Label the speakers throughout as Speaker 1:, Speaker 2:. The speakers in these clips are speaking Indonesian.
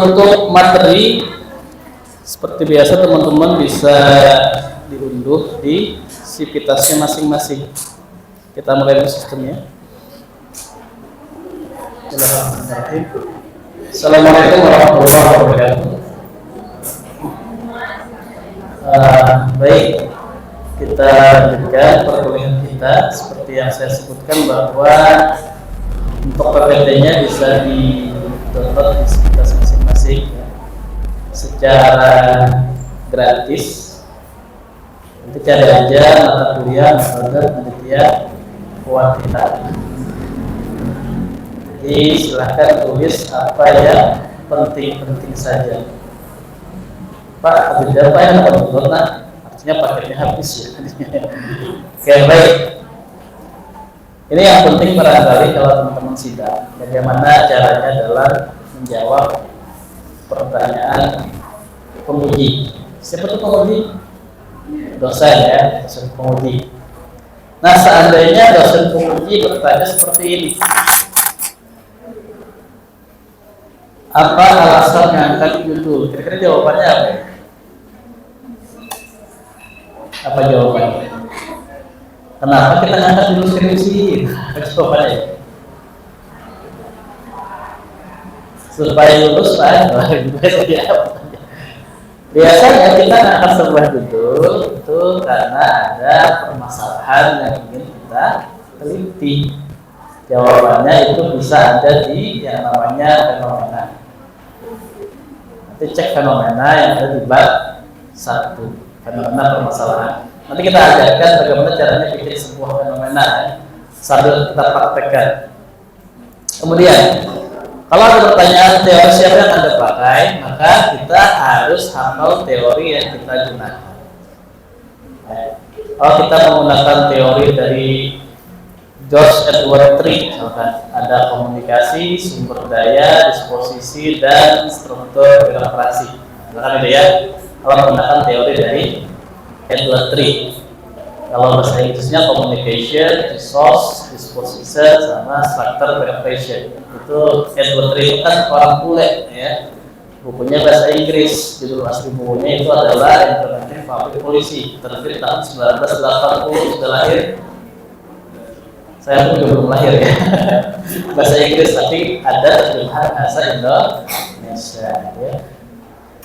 Speaker 1: Untuk materi seperti biasa teman-teman bisa diunduh di sivitasnya masing-masing. Kita mulai dari sistemnya. Assalamualaikum warahmatullahi wabarakatuh. Baik, kita lanjutkan perkuliahan kita seperti yang saya sebutkan bahwa untuk PPT-nya bisa di-download di sivitas masing-masing ya, secara gratis. Nanti cari aja mata kuliah metode penelitian kuantitatif. Jadi silahkan tulis apa yang penting-penting saja. Pak, ada apa yang download? Nah, artinya paketnya habis ya. Oke, baik. Ini yang penting barangkali kalau teman-teman sidang, bagaimana caranya adalah menjawab pertanyaan penguji. Siapa tuh penguji? Dosen ya, dosen penguji. Nah, seandainya dosen penguji bertanya seperti ini, apa alasan mengangkat judul? Kira-kira jawabannya apa ya? Apa jawabannya? Kenapa kita ngangkat judul skripsi? Jawabannya supaya lulus lah. Biasanya kita ngangkat sebuah judul itu karena ada permasalahan yang ingin kita teliti. Jawabannya itu bisa ada di yang namanya fenomena. Nanti cek fenomena yang ada di bab 1, fenomena permasalahan. Nanti kita ajarkan bagaimana caranya bikin sebuah fenomena ya, sambil kita praktekkan. Kemudian, kalau ada pertanyaan teori siapa yang Anda pakai, maka kita harus hafal teori yang kita gunakan. Kalau kita menggunakan teori dari George Edward Tree, misalkan ada komunikasi, sumber daya, disposisi, dan struktur birokrasi. Misalkan itu ya, kalau menggunakan teori dari Edward Tree. Kalau bahasa Inggrisnya communication, resource, disposition, sama structure birokrasi. Itu Edward Tree kan orang bule ya. Bukunya bahasa Inggris, judul asli bukunya itu adalah Implementing Public Policy, terbit tahun 1980. Sudah lahir? Saya pun juga belum lahir ya. Bahasa Inggris, tapi ada terjemahan bahasa Indonesia ya.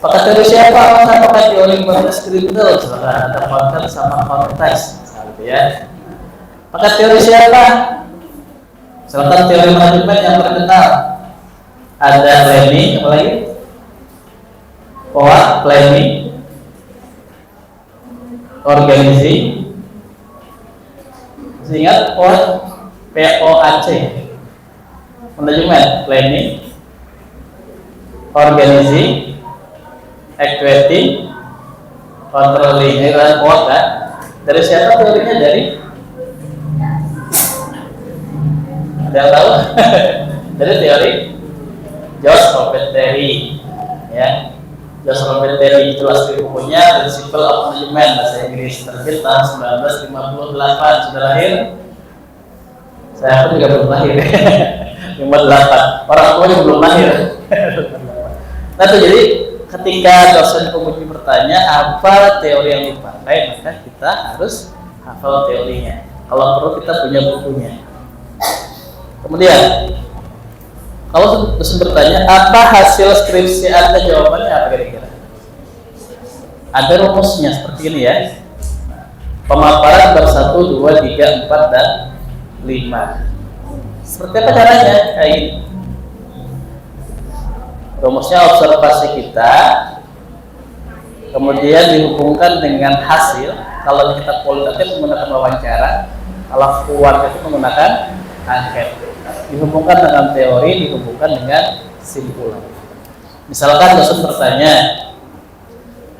Speaker 1: Pakai teori siapa? Saya pakai teori konteks kriminal, ada konteks sama konteks, gitu ya. Pakai teori siapa? Misalkan teori manajemen yang terkenal, ada planning, apa lagi? Planning, organizing, ingat POAC, manajemen, planning, organizing, equating, controlling, ini kan POAC kan? Dari siapa teorinya? Dari? Ada yang tahu? Dari teori George Robert Terry ya. George Robert Terry itu asli bukunya Principle of Management, bahasa Inggris, terbit tahun 1958. Sudah lahir? Saya pun juga belum lahir. 58. Orang tuanya belum lahir. Nah itu jadi ketika dosen penguji bertanya apa teori yang dipakai, maka kita harus hafal teorinya. Kalau perlu kita punya bukunya. Kemudian kalau dosen bertanya apa hasil skripsi Anda, jawabannya apa kira-kira? Ada rumusnya seperti ini ya. Pemaparan bab 1, 2, 3, 4, dan 5. Seperti apa caranya? Kayak ini. Rumusnya observasi kita, kemudian dihubungkan dengan hasil. Kalau kita kualitatif menggunakan wawancara, kalau kuantitatif menggunakan angket. Dihubungkan dengan teori, dihubungkan dengan simpulan. Misalkan dosen bertanya,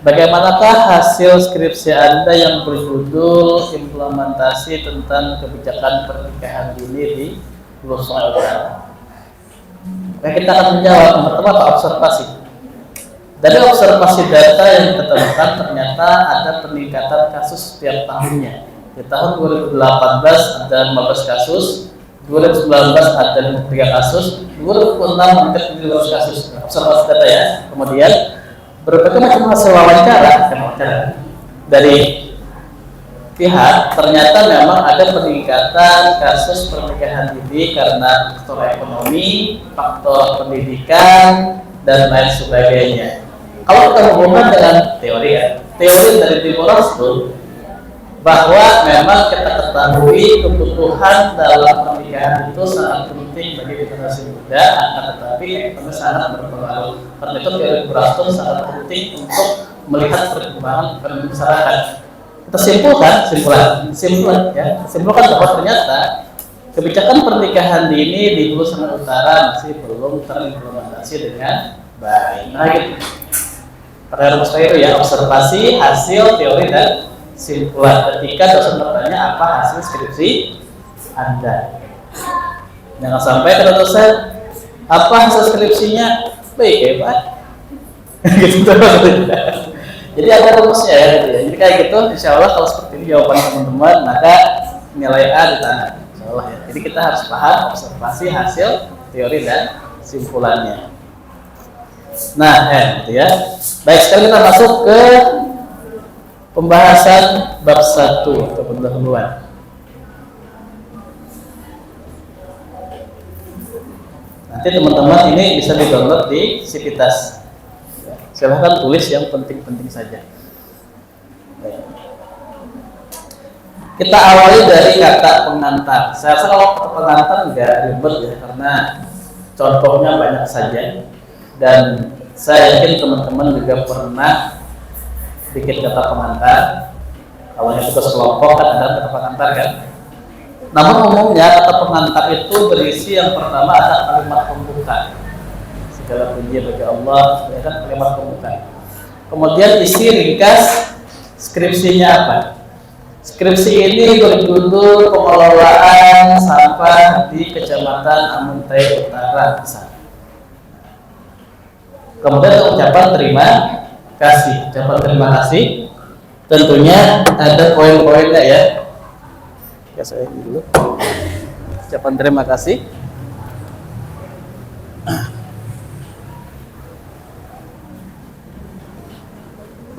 Speaker 1: bagaimanakah hasil skripsi Anda yang berjudul implementasi tentang kebijakan pernikahan dini di Pulau Sungai Utara? Nah, kita akan menjawab yang pertama apa? Observasi. Dari observasi data yang kita temukan ternyata ada peningkatan kasus setiap tahunnya. Di tahun 2018 ada 15 kasus, 2019 ada 3 kasus, 2006 meningkat 200 kasus. Observasi data ya. Kemudian berbagai macam hasil wawancara dari pihak, ternyata memang ada peningkatan kasus pernikahan dini karena faktor ekonomi, faktor pendidikan, dan lain sebagainya. Kalau kita hubungkan dengan teori ya, teori dari Timur Rasul, bahwa memang kita ketahui kebutuhan dalam pernikahan itu sangat penting bagi generasi muda, akan tetapi ekonomi sangat berpengaruh. Karena itu teori Timur Rasul sangat penting untuk melihat perkembangan masyarakat. Kita simpulkan bahwa ternyata kebijakan pernikahan dini di Hulu Sungai Utara masih belum terimplementasi dengan baik. Nah, gitu. Pada rumus itu ya, observasi, hasil, teori, dan simpulan. Ketika dosen bertanya apa hasil skripsi Anda, jangan sampai kata dosen apa hasil skripsinya baik ya Pak. Gitu. Jadi ada rumusnya ya, gitu ya. Jadi kayak gitu, insya Allah kalau seperti ini jawaban teman-teman, maka nilai A ditahan, insya Allah ya. Jadi kita harus paham observasi, hasil, teori, dan simpulannya. Nah, gitu ya. Baik, sekarang kita masuk ke pembahasan bab 1 atau pendahuluan. Nanti teman-teman ini bisa di-download di Sivitas. Silahkan tulis yang penting-penting saja. Baik. Kita awali dari kata pengantar. Saya rasa kalau kata pengantar nggak ribet ya, karena contohnya banyak saja. Dan saya yakin teman-teman juga pernah bikin kata pengantar. Kalau yang tugas kelompok kan ada kata pengantar kan. Namun umumnya kata pengantar itu berisi yang pertama ada kalimat pembuka. Segala puji bagi Allah, ya kan, kalimat pembuka. Kemudian isi ringkas skripsinya apa? Skripsi ini berjudul pengelolaan sampah di Kecamatan Amuntai Utara. Kemudian ucapan terima kasih. Ucapan terima kasih tentunya ada poin-poinnya ya. Ya saya ini dulu. Ucapan terima kasih.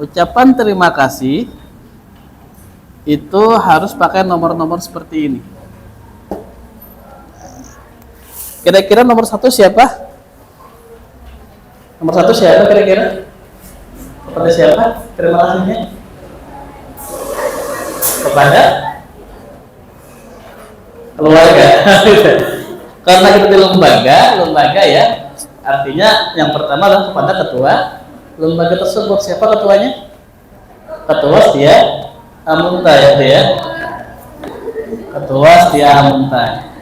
Speaker 1: Ucapan terima kasih itu harus pakai nomor-nomor seperti ini. Kira-kira nomor 1 siapa? Nomor 1 siapa kira-kira? Kepada siapa? Terima kasihnya. Kepada keluarga. Karena kita di lembaga ya. Artinya yang pertama adalah kepada ketua lembaga tersebut. Siapa ketuanya? Ketua Setia Amuntai ya. Ketua Setia Amuntai.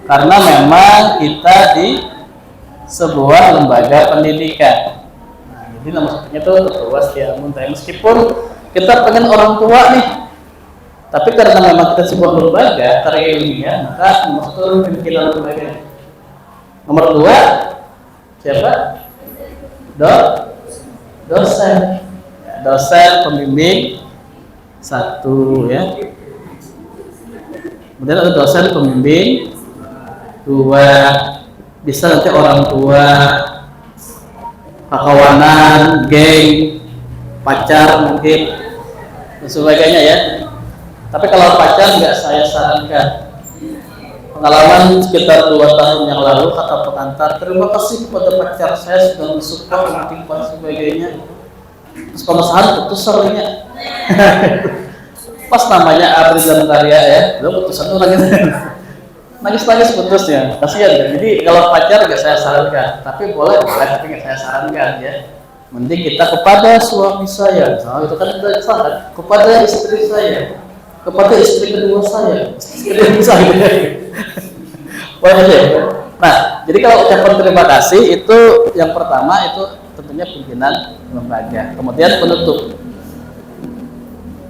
Speaker 1: Karena memang kita di sebuah lembaga pendidikan. Nah, jadi nomor satunya itu ketua Setia Amuntai. Meskipun kita pengen orang tua nih, tapi karena memang kita sebuah lembaga karya ilmiah, maka nomor 1 pimpinan lembaga. Nomor 2 siapa? Dosen. Dosen pembimbing 1 ya. Kemudian ada dosen pembimbing 2. Bisa nanti orang tua, kawanan, geng, pacar mungkin dan sebagainya ya. Tapi kalau pacar nggak saya sarankan. Pengalaman sekitar 2 tahun yang lalu kata pengantar, terima kasih kepada pacar saya sudah mensupport mungkin dan sebagainya. Terus pemesahan putus seringnya. Pas namanya Abri dan Karya ya, lo putusan tuh nangis putusnya, kasihan kan. Jadi kalau pacar nggak saya sarankan, tapi boleh tapi nggak saya sarankan ya. Mending kita kepada suami saya, nah, itu kan udah salah. Kepada istri saya, kepada istri kedua saya, boleh aja. Nah, jadi kalau ucapan terima kasih itu yang pertama itu tentunya pimpinan lembaga, kemudian penutup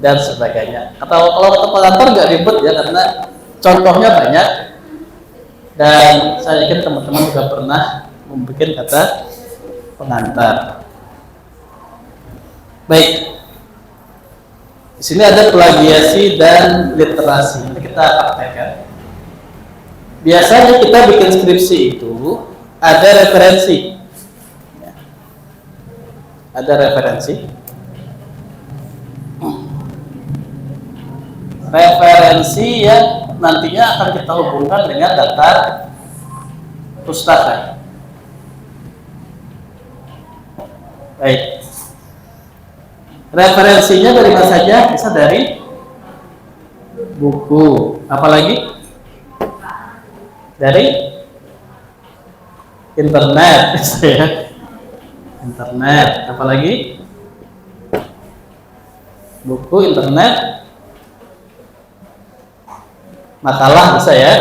Speaker 1: dan sebagainya. Atau kalau kata pengantar nggak ribet ya, karena contohnya banyak. Dan saya yakin teman-teman juga pernah membuat kata pengantar. Baik. Di sini ada plagiasi dan literasi. Ini kita praktekkan. Biasanya kita bikin skripsi itu ada referensi. Ada referensi. Referensi yang nantinya akan kita hubungkan dengan daftar pustaka. Baik. Referensinya dari mana saja? Bisa dari buku. Apalagi? Dari internet. Internet. Apalagi? Buku, internet. Makalah bisa ya.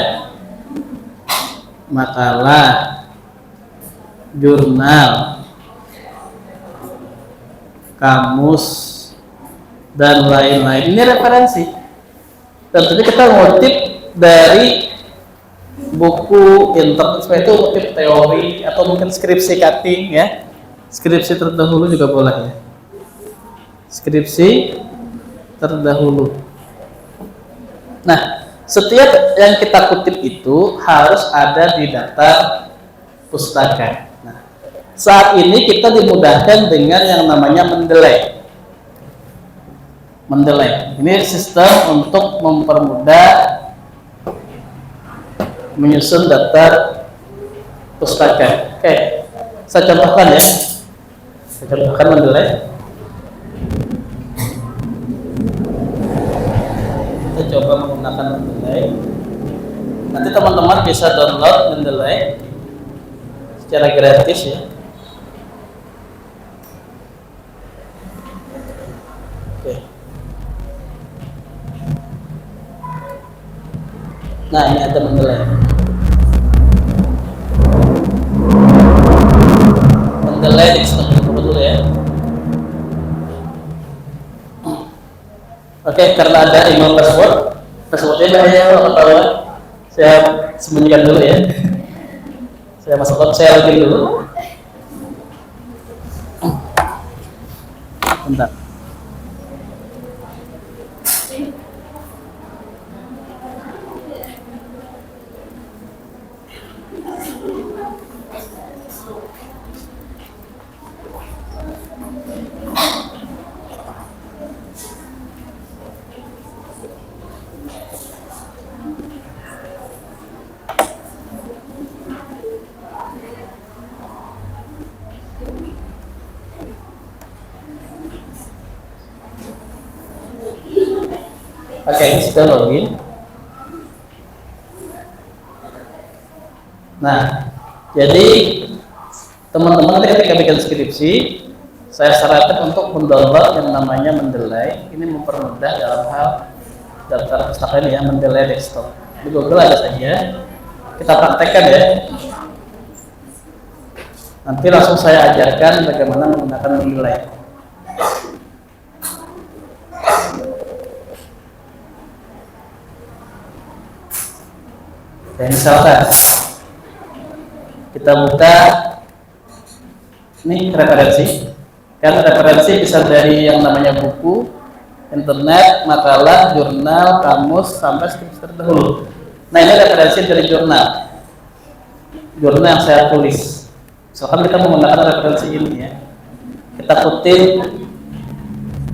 Speaker 1: Makalah. Jurnal. Kamus dan lain-lain. Ini referensi. Tentunya kita ngutip dari buku internet, itu ngutip teori atau mungkin skripsi cutting ya. Skripsi terdahulu juga boleh ya. Skripsi terdahulu. Nah, setiap yang kita kutip itu harus ada di daftar pustaka. Nah, saat ini kita dimudahkan dengan yang namanya Mendeley. Mendeley. Ini sistem untuk mempermudah menyusun daftar pustaka. Oke, saya contohkan ya. Saya contohkan Mendeley. Kita coba menggunakan Mendeley. Nanti teman-teman bisa download Mendeley secara gratis ya. Oke. Nah, ini ada Mendeley. Mendeley di sistem dulu ya. Oke, karena ada email passwordnya bahaya kalau ketahuan. Saya sembunyikan dulu ya. Saya masukkan, saya login dulu. Bentar. Oke, sudah login. Nah, jadi teman-teman ketika bikin skripsi, saya sarankan untuk mendownload yang namanya Mendeley. Ini mempermudah dalam hal daftar pustaka ini ya, Mendeley desktop. Di Google ada saja. Kita praktekkan ya. Nanti langsung saya ajarkan bagaimana menggunakan Mendeley. Dan misalkan kita buka ini referensi, kan referensi bisa dari yang namanya buku, internet, makalah, jurnal, kamus, sampai skripsi terdahulu. Nah, ini referensi dari jurnal yang saya tulis. Misalkan kita menggunakan referensi ini ya, kita kutip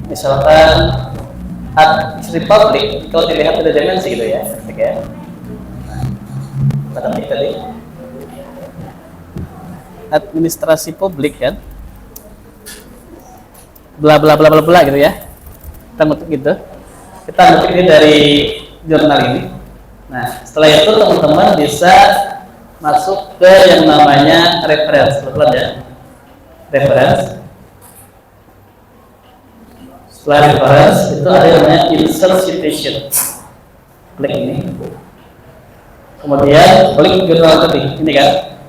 Speaker 1: misalkan Republic, kalau dilihat ada dimensi gitu ya, ketik ya. Kita ketik tadi administrasi publik kan, bla bla bla bla bla gitu ya. Kita ngetik gitu, kita ngetik ini dari jurnal ini. Nah, setelah itu teman-teman bisa masuk ke yang namanya reference, pelan ya, reference. Setelah reference itu ada yang namanya insert citation, klik ini. Kemudian klik jurnal tadi, ini kan,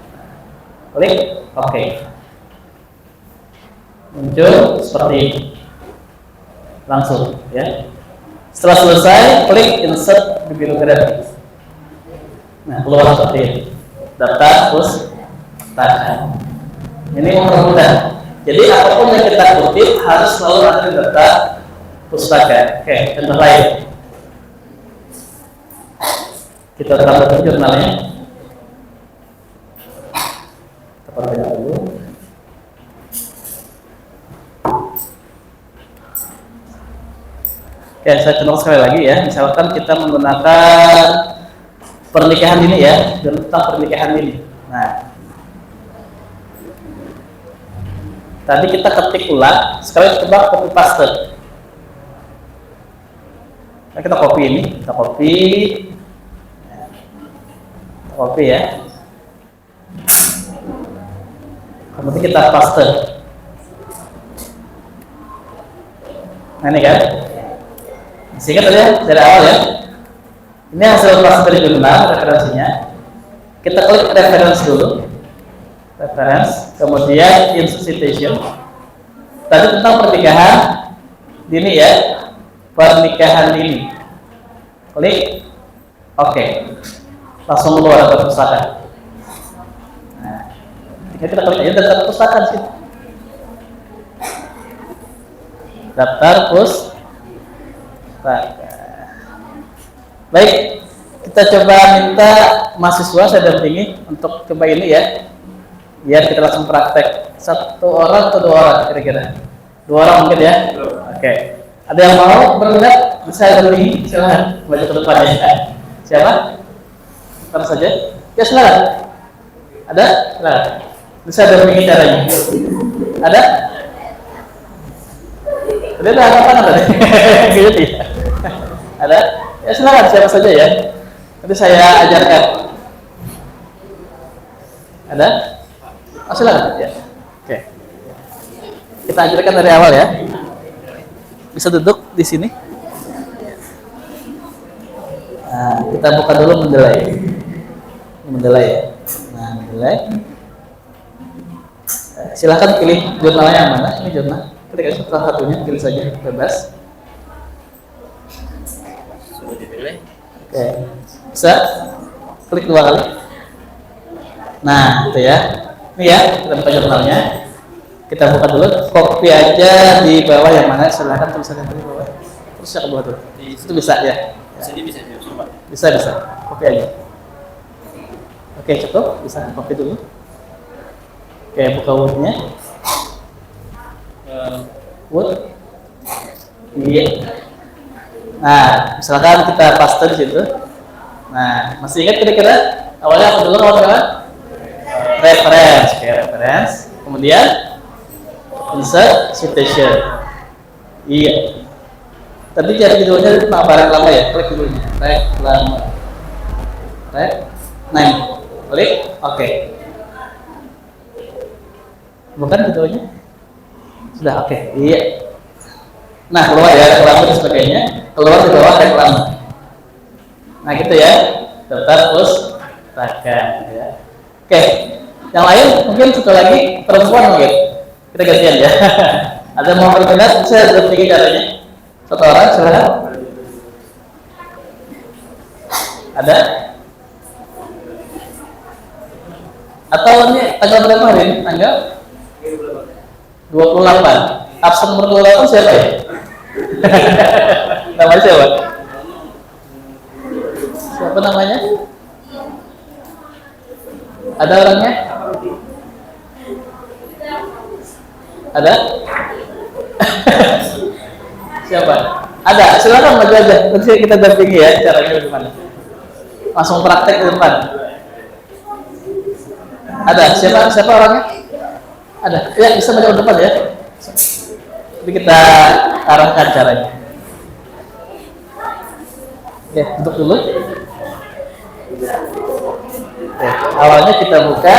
Speaker 1: klik OK. Muncul seperti ini, langsung ya. Setelah selesai, klik insert bibliografi. Nah, keluar seperti ini, daftar pustaka. Ini mempermudah. Jadi apapun yang kita kutip harus selalu ada di daftar pustaka. Oke, contoh lain. Kita tambahkan jurnalnya. Kita perbanyak dulu. Oke, saya contoh sekali lagi ya. Misalkan kita menggunakan pernikahan ini ya, tentang pernikahan ini. Nah, tadi kita ketik ulang, sekarang coba copy paste. Nah, kita copy ini, kita copy ya. Kemudian kita paste. Nah ini kan, sehingga tadi dari awal ya. Ini hasil paste dari jurnal referensinya. Kita klik reference dulu. Reference, kemudian insert citation. Tadi tentang pernikahan dini ya, pernikahan dini. Klik, oke, langsung keluar daftar pustaka. Nah, kita klik aja daftar pustaka di situ. Daftar pustaka. Baik, kita coba minta mahasiswa saya dampingi untuk coba ini ya. Biar kita langsung praktek. 1 orang atau 2 orang kira-kira? 2 orang mungkin ya? Oke. Ada yang mau berminat? Bisa dampingi? Silahkan baca ke depan ya. Siapa? Siapa saja? Ya silakan. Ada? Silakan. Bisa dampingi caranya. Ada? Ada apa tadi? Gitu ya. Ada? Ya silakan siapa saja ya. Nanti saya ajarkan. Ada? Oh, silakan ya. Oke. Kita ajarkan dari awal ya. Bisa duduk di sini. Nah, kita buka dulu Mendeley. Mendeley ya. Nah, Mendeley. Silakan pilih jurnalnya yang mana. Ini jurnal. Klik aja salah satunya, pilih saja bebas. Oke. Bisa klik 2 kali. Nah, itu ya. Ini ya, kita buka jurnalnya. Kita buka dulu, copy aja di bawah yang mana, silahkan tulisannya di bawah. Terus ke bawah dulu. Itu bisa ya. Bisa. Copy aja. Oke, cukup. Bisa copy dulu. Oke, buka Word-nya. Word. Iya. Nah, misalkan kita paste di situ. Nah, masih ingat kira-kira awalnya apa dulu kawan-kawan? Reference, reference. Kemudian insert citation. Iya. Tadi cari judulnya barang lama ya, klik judulnya. Reklame. Klik, oke. Bukan judulnya? Sudah oke. Iya. Nah, keluar ya reklame dan sebagainya. Keluar di bawah reklame. Nah, gitu ya. Daftar pustaka ya. Oke. Yang lain mungkin satu lagi perempuan mungkin. Kita gantian ya. Ada mau berminat? Saya sudah pikir caranya. 1 orang silakan. Ada? Atau ini tanggal berapa hari ini? Tanggal 28. Absen nomor 28 siapa ya? Namanya siapa? Siapa namanya? Ada orangnya? Ada? Siapa? Ada, silakan maju aja. Nanti kita dampingi ya caranya bagaimana. Langsung praktek ke depan. Ada, siapa orangnya? Ada, ya bisa maju ke depan ya. Jadi kita arahkan caranya. Oke, duduk dulu. Oke, awalnya kita buka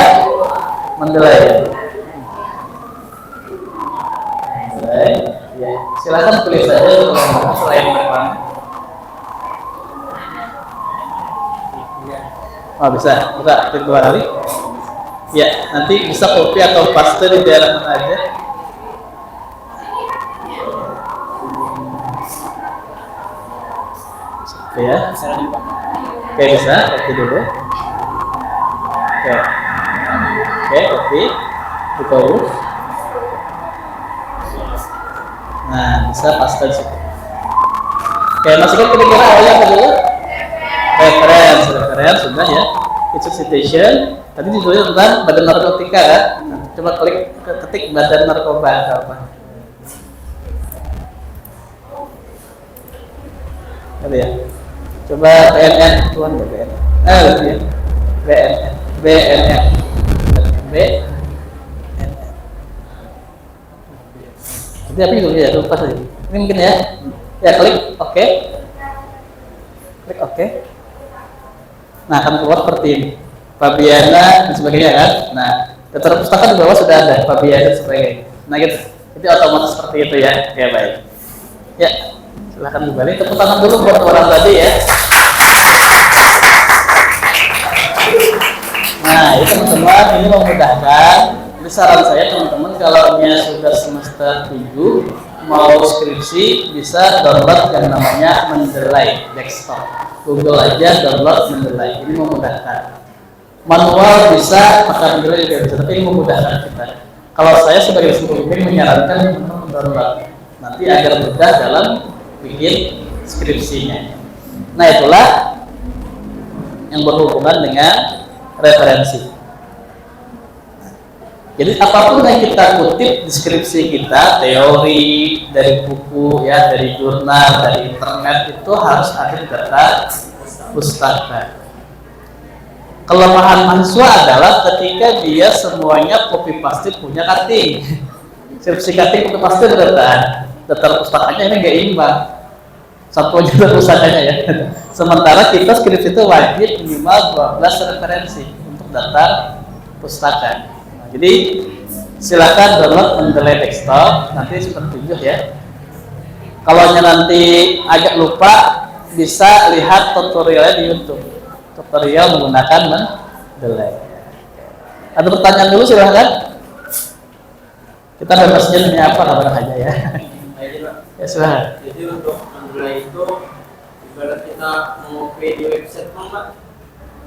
Speaker 1: Mendeley. Ya, silakan pilih saja selain reklame. Oh bisa, klik 2 kali. Ya, nanti bisa copy atau paste di daerah mana aja. Oke ya. Oke bisa, copy dulu. Oke, copy. Buka dulu. Nah, bisa paste di situ. Oke, masukkan kira-kira awalnya apa dulu? Reference. reference sudah ya. It's citation. Tadi ditulis tentang badan narkotika kan. Nah, coba ketik badan narkoba apa? Ada ya. Coba BNN tuan ya BNN. Ya. BNN. Jadi apa itu ya? Lupa tadi. Ini mungkin ya. Ya klik oke. Klik oke. Nah akan keluar seperti ini. Fabiana dan sebagainya kan. Nah daftar pustaka di bawah sudah ada Fabiana dan sebagainya. Nah gitu. Jadi otomatis seperti itu ya. Oke baik. Ya silahkan kembali. Tepuk tangan dulu buat orang tadi ya. Nah ini teman-teman ini memudahkan. Ini saran saya teman-teman kalau sudah semester 7 mau skripsi bisa download yang namanya Mendeley desktop. Google aja download Mendeley. Ini memudahkan. Manual bisa, maka Mendeley juga bisa, tapi ini memudahkan kita. Kalau saya sebagai pembimbing menyarankan teman-teman download nanti agar mudah dalam bikin skripsinya. Nah itulah yang berhubungan dengan referensi. Jadi apapun yang kita kutip deskripsi kita, teori dari buku ya, dari jurnal, dari internet itu harus ada data pustaka. Kelemahan mahasiswa adalah ketika dia semuanya copy paste punya cutting. Skripsi cutting copy paste data pustakanya ini nggak imbang. Satu aja pustakanya ya. Sementara kita skripsi itu wajib minimal 12 referensi untuk data pustaka. Jadi silakan download Mendeley desktop nanti seperti 7 ya. Kalau nanti agak lupa bisa lihat tutorialnya di YouTube. Tutorial menggunakan Mendeley. Ada pertanyaan dulu silahkan. Kita bebas jenisnya apa kabar aja ya. Ya silahkan.
Speaker 2: Jadi untuk Mendeley itu ibarat kita mau video website Pak.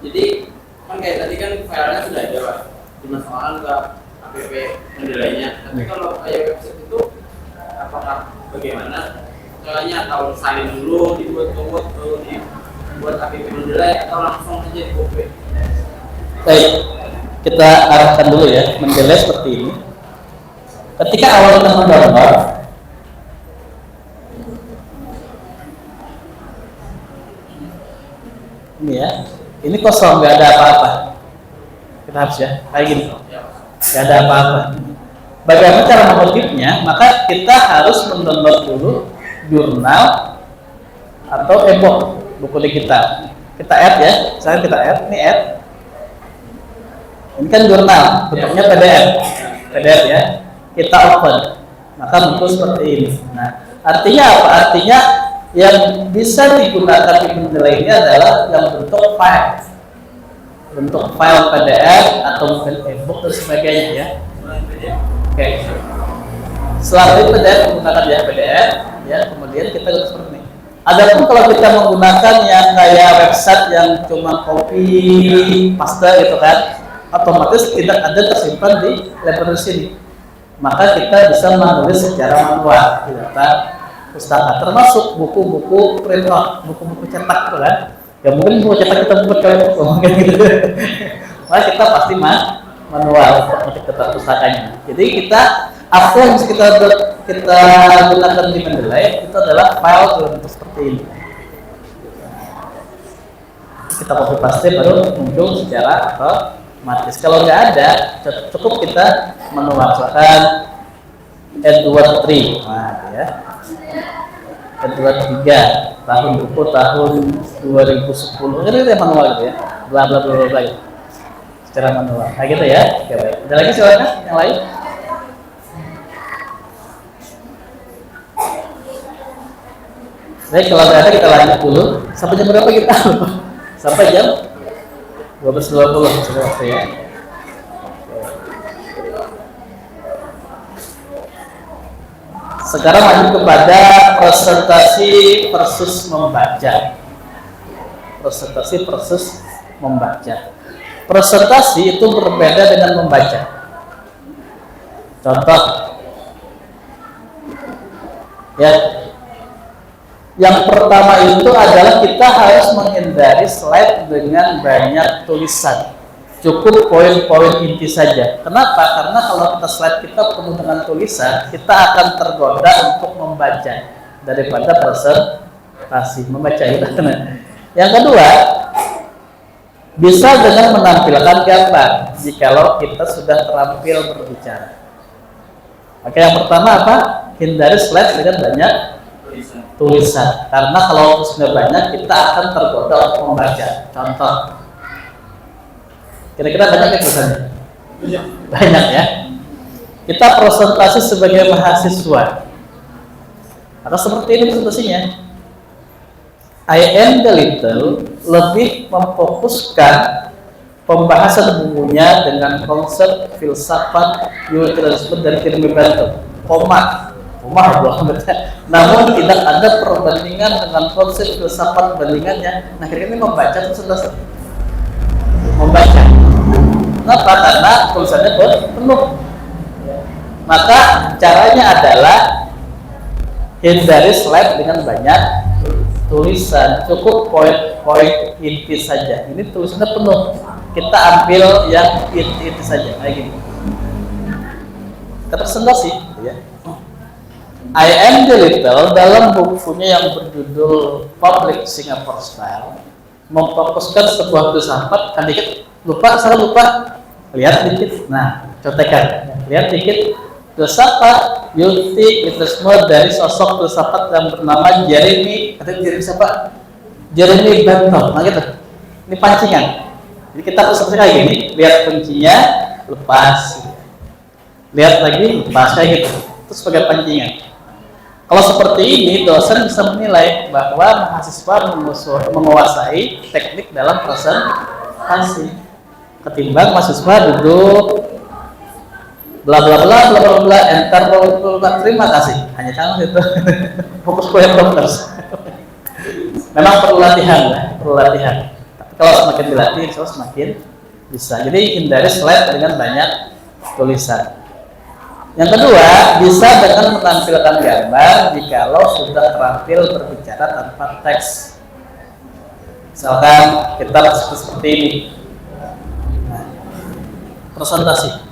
Speaker 2: Jadi kan kayak tadi kan filenya sudah ada Pak. Cuma soal nggak app Mendeley-nya. Tapi kalau kayak website itu apakah bagaimana? Caranya atau salin dulu, dibuat baru dibuat app Mendeley atau langsung aja di copy?
Speaker 1: Baik, kita arahkan dulu ya Mendeley seperti ini. Ketika awal kita mendownload, ini ya, ini kosong, nggak ada apa-apa. Kita harus ya, kayak gini, nggak ada apa-apa. Bagaimana cara mengutipnya? Maka kita harus mendownload dulu jurnal atau e-book buku digital. Kita add ya, misalnya kita add, ini add. Ini kan jurnal, bentuknya PDF ya. Kita open, maka muncul seperti ini. Nah, artinya apa? Artinya yang bisa digunakan di Mendeley ini adalah yang bentuk file. Bentuk file PDF atau mungkin e-book dan sebagainya ya. Oke. Setelah itu PDF menggunakan ya PDF ya, kemudian kita lihat seperti ini. Adapun kalau kita menggunakan yang kayak website yang cuma copy paste gitu kan, otomatis tidak ada tersimpan di library sini. Maka kita bisa menulis secara manual di data pustaka, termasuk buku-buku print out, buku-buku cetak gitu kan. Ya mungkin buku cetak kita buat kalian mungkin gitu. Maka kita pasti manual untuk mengetik data pustakanya. Jadi kita apa yang kita gunakan di Mendeley itu adalah file dalam bentuk seperti ini. Kita copy paste baru muncul secara otomatis. Kalau nggak ada, cukup kita manual. Misalkan Edward 3, nah ya. Edward 3 tahun buku tahun 2010. Ini manual gitu ya. Bla bla bla bla. Secara manual. Nah gitu ya. Oke, baik. Ada lagi silakan yang lain. Baik, kalau ada kita lanjut dulu. Sampai jam berapa kita? Sampai jam 12.20 sudah waktu ya. Sekarang lanjut kepada presentasi versus membaca. Presentasi versus membaca. Presentasi itu berbeda dengan membaca. Contoh, ya, Yang pertama itu adalah kita harus menghindari slide dengan banyak tulisan. Cukup poin-poin inti saja. Kenapa? Karena kalau kita slide kita penuh dengan tulisan, kita akan tergoda untuk membaca daripada presentasi, membaca itu. Yang kedua, bisa dengan menampilkan gambar jikalau kita sudah terampil berbicara. Oke, yang pertama apa? Hindari slide dengan banyak tulisan. Karena kalau sudah banyak, kita akan tergoda untuk membaca. Contoh, kira-kira banyak ya tulisannya? Banyak ya. Kita presentasi sebagai mahasiswa. Atau seperti ini presentasinya. I am the little lebih memfokuskan pembahasan bukunya dengan konsep filsafat utilitarisme dari Firmi Bantu. Koma namun tidak ada perbandingan dengan konsep filsafat bandingannya. Nah, kira-kira ini membaca atau sudah membaca. Kenapa? Karena tulisannya penuh. Maka caranya adalah hindari slide dengan banyak tulisan, cukup poin-poin inti saja. Ini tulisannya penuh, kita ambil yang inti saja, kayak gini. Kita presentasi, ya. I am the little dalam bukunya yang berjudul Public Singapore Style memfokuskan sebuah filsafat. Kan dikit lupa, salah lupa. Lihat dikit. Nah, contekan. Lihat dikit. Filsafat utilitarisme dari sosok filsafat yang bernama Jeremy. Katanya Jeremy siapa? Jeremy Bentham. Nah gitu. Ini pancingan. Jadi kita presentasi kayak gini. Lihat kuncinya, lepas. Lihat lagi, lepas kayak gitu. Itu sebagai pancingan. Kalau seperti ini, dosen bisa menilai bahwa mahasiswa menguasai teknik dalam presentasi. Ketimbang mahasiswa duduk bla bla bla bla bla bla enter bla. Terima kasih. Hanya canggih itu. Fokus poin terus. Memang perlu latihan lah, perlu latihan. Tapi kalau semakin dilatih, semakin bisa. Jadi hindari slide dengan banyak tulisan. Yang kedua, bisa dengan menampilkan gambar jikalau sudah terampil berbicara tanpa teks. Misalkan kita seperti ini. Nah, presentasi.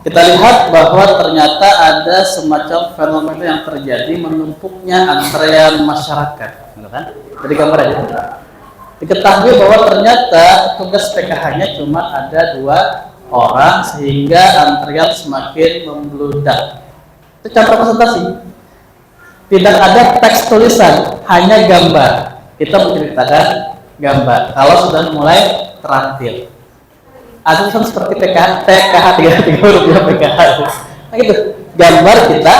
Speaker 1: Kita lihat bahwa ternyata ada semacam fenomena yang terjadi menumpuknya antrean masyarakat. Kan? Jadi gambar aja. Diketahui bahwa ternyata tugas PKH-nya cuma ada 2 orang sehingga antrian semakin membludak. Itu contoh presentasi. Tidak ada teks tulisan, hanya gambar. Kita menceritakan gambar. Kalau sudah mulai terampil, ada tulisan seperti PKH 3 huruf ya PKH. Nah gitu, gambar kita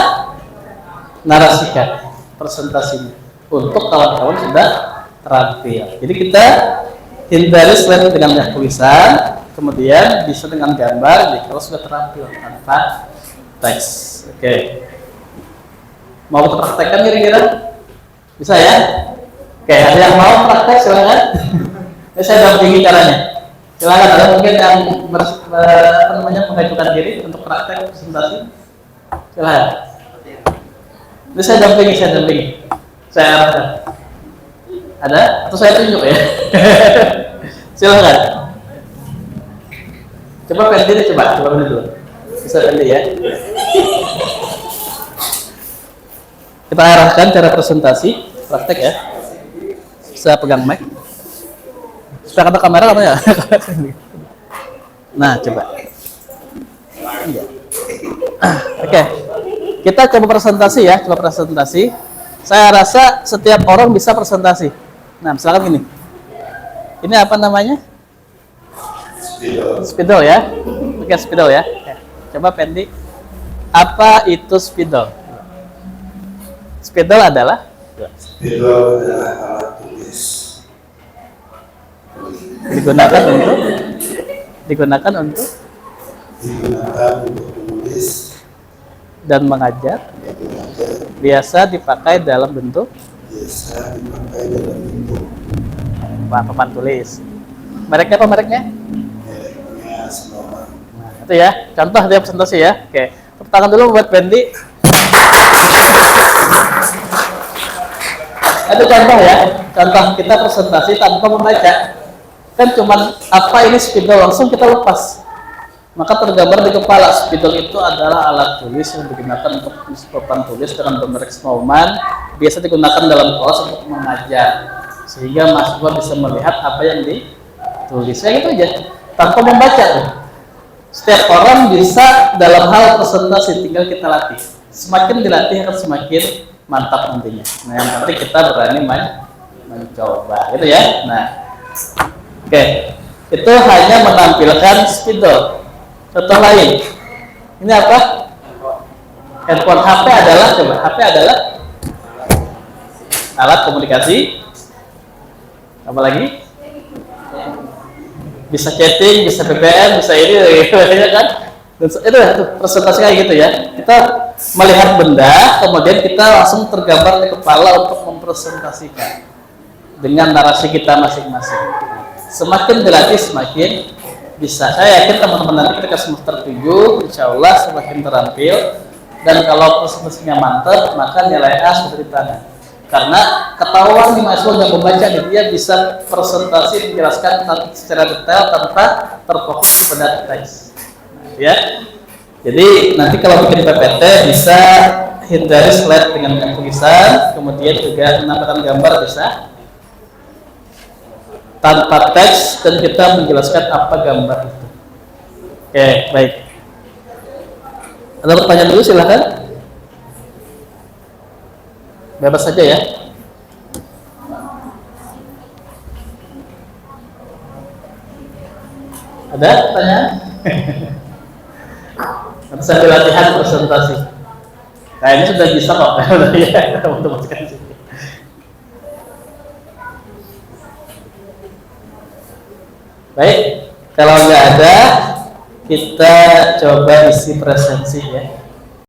Speaker 1: narasikan presentasinya untuk kawan-kawan sudah terampil. Jadi kita hindari slide dengan banyak tulisan. Kemudian bisa dengan gambar kalau sudah terampil tanpa teks. Oke. Mau kita praktekkan kira-kira? Bisa ya? Oke, ada yang mau praktek silakan. Saya dampingi caranya. Silakan, ada mungkin yang mengajukan diri untuk praktek presentasi. Silakan. Ini saya dampingi. Saya arahkan. Ada? Atau saya tunjuk ya? Silakan. Coba pendek coba dulu. Bisa pendek ya. Kita arahkan cara presentasi, praktek ya. Bisa pegang mic. Supaya kata kamera apa ya? Nah, coba. Oke. Kita coba presentasi ya, Saya rasa setiap orang bisa presentasi. Nah, misalkan gini. Ini apa namanya? Spidol ya. Oke, spidol ya. Coba Pendi. Apa itu spidol? Spidol adalah
Speaker 3: alat tulis.
Speaker 1: Digunakan untuk
Speaker 3: menulis
Speaker 1: dan mengajar. Biasa dipakai dalam bentuk papan tulis. Mereknya apa mereknya? Nah, itu ya, contoh dia presentasi ya. Oke, tepuk tangan dulu buat Bendi. Ada contoh ya, contoh kita presentasi tanpa membaca. Kan cuman apa ini spidol, langsung kita lepas. Maka tergambar di kepala, spidol itu adalah alat tulis yang digunakan untuk papan tulis dengan bermerek Snowman, biasa digunakan dalam kelas untuk mengajar, sehingga mahasiswa bisa melihat apa yang ditulis. Ya gitu aja, tanpa membaca tuh. Setiap orang bisa dalam hal presentasi, tinggal kita latih. Semakin dilatih akan semakin mantap nantinya. Nah, yang penting kita berani mencoba, gitu ya. Nah, oke, itu hanya menampilkan spidol. Contoh lain, ini apa? Handphone. HP adalah, coba, HP adalah alat komunikasi. Apa lagi? Bisa chatting, bisa BBM, bisa ini, ya kan? Itu presentasi kayak gitu ya. Kita melihat benda, kemudian kita langsung tergambar di kepala untuk mempresentasikan dengan narasi kita masing-masing. Semakin dilatih semakin bisa. Saya yakin teman-teman nanti ketika semester 7 insya Allah semakin terampil, dan kalau presentasinya mantap maka nilai A sudah di tangan, karena ketahuan nih mahasiswa yang membaca, dia bisa presentasi menjelaskan secara detail tanpa terfokus pada teks. Ya, jadi nanti kalau bikin PPT bisa hindari slide dengan tulisan, kemudian juga menampilkan gambar bisa tanpa teks, dan kita menjelaskan apa gambar itu. Oke, baik. Ada pertanyaan dulu, silahkan. Bebas saja ya. Ada pertanyaan? Nanti sambil latihan presentasi. Nah, ini sudah bisa kok. Ya, teman-teman sekalian. Baik, kalau nggak ada, kita coba isi presensi ya.